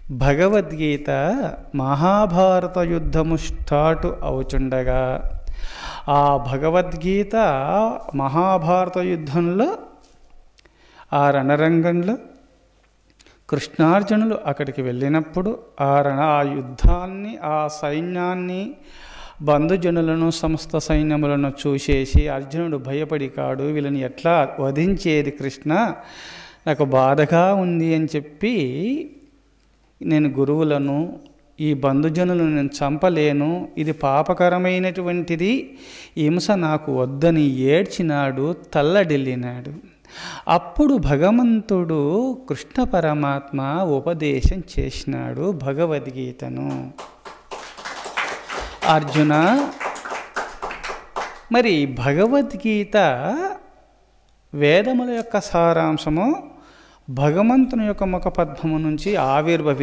భగవద్గీత మహాభారత యుద్ధము స్టార్ట్ అవుచుండగా ఆ భగవద్గీత మహాభారత యుద్ధంలో ఆ రణరంగంలో కృష్ణార్జునులు అక్కడికి వెళ్ళినప్పుడు ఆ యుద్ధాన్ని ఆ సైన్యాన్ని బంధుజనులను సమస్త సైన్యములను చూసేసి అర్జునుడు భయపడి కాడు వీళ్ళని ఎట్లా వధించేది కృష్ణ, నాకు బాధగా ఉంది అని చెప్పి నేను గురువులను ఈ బంధుజనులను నేను చంపలేను, ఇది పాపకరమైనటువంటిది, హింస నాకు వద్దని ఏడ్చినాడు, తల్లడిల్లినాడు. అప్పుడు భగవంతుడు కృష్ణ పరమాత్మ ఉపదేశం చేసినాడు భగవద్గీతను. అర్జున, మరి భగవద్గీత వేదముల యొక్క సారాంశము భగవంతుని యొక్క ముఖపద్మము నుంచి